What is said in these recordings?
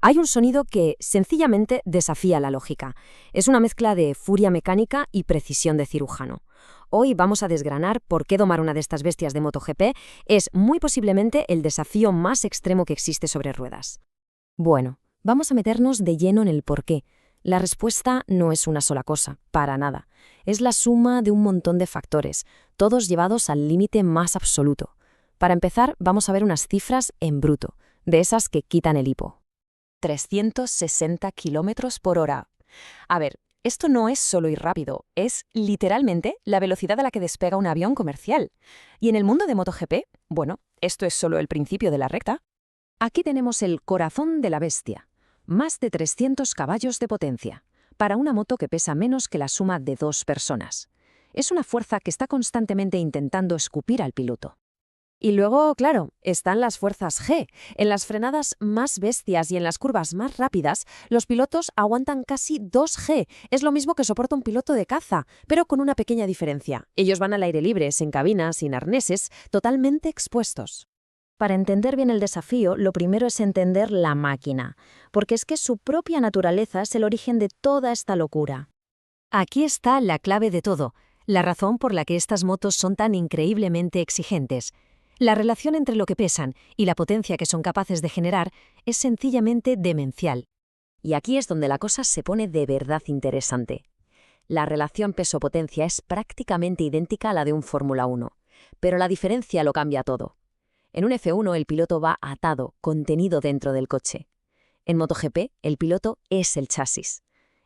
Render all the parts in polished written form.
Hay un sonido que sencillamente desafía la lógica. Es una mezcla de furia mecánica y precisión de cirujano. Hoy vamos a desgranar por qué domar una de estas bestias de MotoGP es muy posiblemente el desafío más extremo que existe sobre ruedas. Bueno, vamos a meternos de lleno en el porqué. La respuesta no es una sola cosa, para nada. Es la suma de un montón de factores, todos llevados al límite más absoluto. Para empezar, vamos a ver unas cifras en bruto, de esas que quitan el hipo. 360 kilómetros por hora. A ver, esto no es solo ir rápido, es literalmente la velocidad a la que despega un avión comercial. Y en el mundo de MotoGP, bueno, esto es solo el principio de la recta. Aquí tenemos el corazón de la bestia. Más de 300 caballos de potencia, para una moto que pesa menos que la suma de 2 personas. Es una fuerza que está constantemente intentando escupir al piloto. Y luego, claro, están las fuerzas G. En las frenadas más bestias y en las curvas más rápidas, los pilotos aguantan casi 2 G. Es lo mismo que soporta un piloto de caza, pero con una pequeña diferencia. Ellos van al aire libre, sin cabinas, sin arneses, totalmente expuestos. Para entender bien el desafío, lo primero es entender la máquina, porque es que su propia naturaleza es el origen de toda esta locura. Aquí está la clave de todo, la razón por la que estas motos son tan increíblemente exigentes. La relación entre lo que pesan y la potencia que son capaces de generar es sencillamente demencial. Y aquí es donde la cosa se pone de verdad interesante. La relación peso-potencia es prácticamente idéntica a la de un Fórmula 1, pero la diferencia lo cambia todo. En un F1 el piloto va atado, contenido dentro del coche. En MotoGP el piloto es el chasis.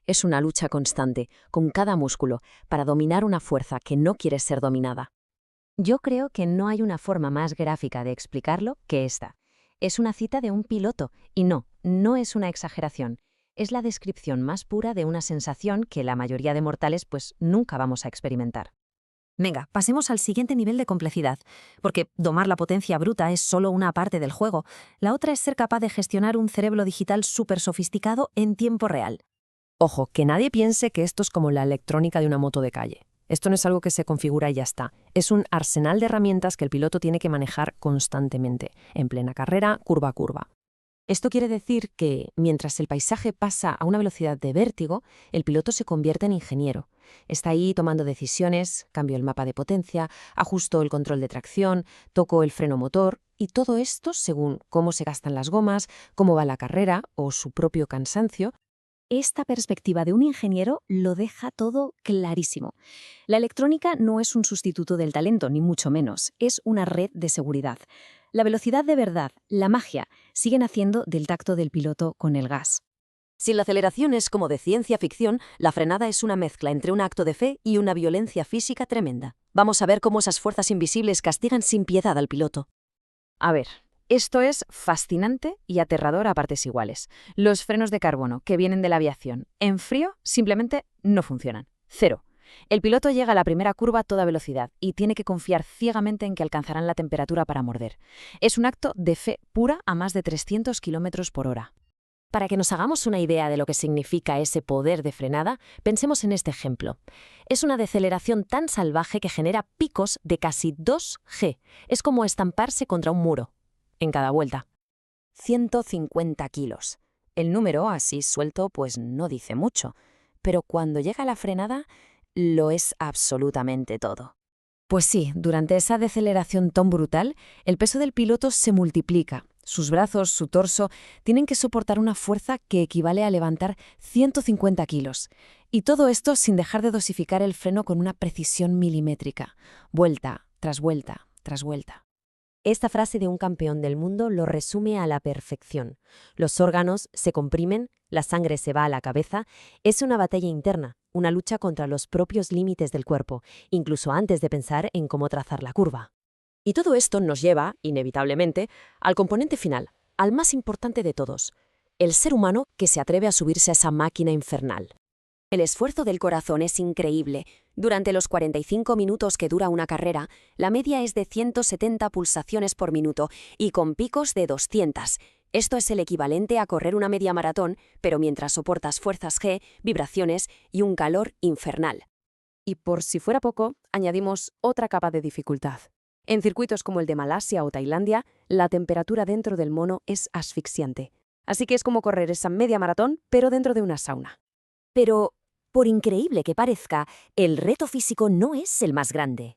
Es una lucha constante, con cada músculo, para dominar una fuerza que no quiere ser dominada. Yo creo que no hay una forma más gráfica de explicarlo que esta. Es una cita de un piloto, y no es una exageración. Es la descripción más pura de una sensación que la mayoría de mortales pues nunca vamos a experimentar. Venga, pasemos al siguiente nivel de complejidad, porque domar la potencia bruta es solo una parte del juego. La otra es ser capaz de gestionar un cerebro digital súper sofisticado en tiempo real. Ojo, que nadie piense que esto es como la electrónica de una moto de calle. Esto no es algo que se configura y ya está. Es un arsenal de herramientas que el piloto tiene que manejar constantemente, en plena carrera, curva a curva. Esto quiere decir que, mientras el paisaje pasa a una velocidad de vértigo, el piloto se convierte en ingeniero. Está ahí tomando decisiones, cambio el mapa de potencia, ajusto el control de tracción, toco el freno motor, y todo esto según cómo se gastan las gomas, cómo va la carrera o su propio cansancio. Esta perspectiva de un ingeniero lo deja todo clarísimo. La electrónica no es un sustituto del talento, ni mucho menos. Es una red de seguridad. La velocidad de verdad, la magia, siguen haciendo del tacto del piloto con el gas. Si la aceleración es como de ciencia ficción, la frenada es una mezcla entre un acto de fe y una violencia física tremenda. Vamos a ver cómo esas fuerzas invisibles castigan sin piedad al piloto. A ver, esto es fascinante y aterrador a partes iguales. Los frenos de carbono que vienen de la aviación, en frío, simplemente no funcionan. Cero. El piloto llega a la primera curva a toda velocidad y tiene que confiar ciegamente en que alcanzarán la temperatura para morder. Es un acto de fe pura a más de 300 kilómetros por hora. Para que nos hagamos una idea de lo que significa ese poder de frenada, pensemos en este ejemplo. Es una deceleración tan salvaje que genera picos de casi 2 G. Es como estamparse contra un muro. En cada vuelta. 150 kilos. El número, así suelto, pues no dice mucho. Pero cuando llega la frenada, lo es absolutamente todo. Pues sí, durante esa deceleración tan brutal, el peso del piloto se multiplica. Sus brazos, su torso, tienen que soportar una fuerza que equivale a levantar 150 kilos. Y todo esto sin dejar de dosificar el freno con una precisión milimétrica. Vuelta, tras vuelta, tras vuelta. Esta frase de un campeón del mundo lo resume a la perfección. Los órganos se comprimen, la sangre se va a la cabeza. Es una batalla interna, una lucha contra los propios límites del cuerpo, incluso antes de pensar en cómo trazar la curva. Y todo esto nos lleva, inevitablemente, al componente final, al más importante de todos, el ser humano que se atreve a subirse a esa máquina infernal. El esfuerzo del corazón es increíble. Durante los 45 minutos que dura una carrera, la media es de 170 pulsaciones por minuto y con picos de 200. Esto es el equivalente a correr una media maratón, pero mientras soportas fuerzas G, vibraciones y un calor infernal. Y por si fuera poco, añadimos otra capa de dificultad. En circuitos como el de Malasia o Tailandia, la temperatura dentro del mono es asfixiante. Así que es como correr esa media maratón, pero dentro de una sauna. Pero, por increíble que parezca, el reto físico no es el más grande.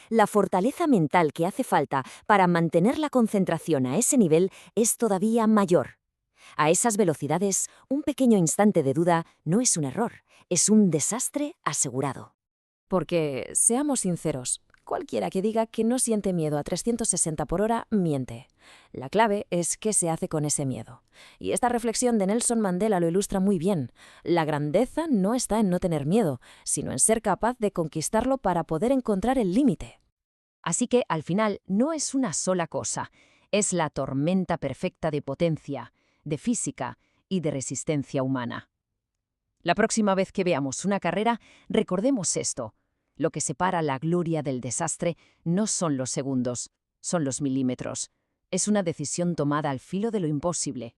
La fortaleza mental que hace falta para mantener la concentración a ese nivel es todavía mayor. A esas velocidades, un pequeño instante de duda no es un error, es un desastre asegurado. Porque, seamos sinceros, cualquiera que diga que no siente miedo a 360 por hora miente. La clave es qué se hace con ese miedo. Y esta reflexión de Nelson Mandela lo ilustra muy bien. La grandeza no está en no tener miedo, sino en ser capaz de conquistarlo para poder encontrar el límite. Así que, al final, no es una sola cosa. Es la tormenta perfecta de potencia, de física y de resistencia humana. La próxima vez que veamos una carrera, recordemos esto. Lo que separa la gloria del desastre no son los segundos, son los milímetros. Es una decisión tomada al filo de lo imposible.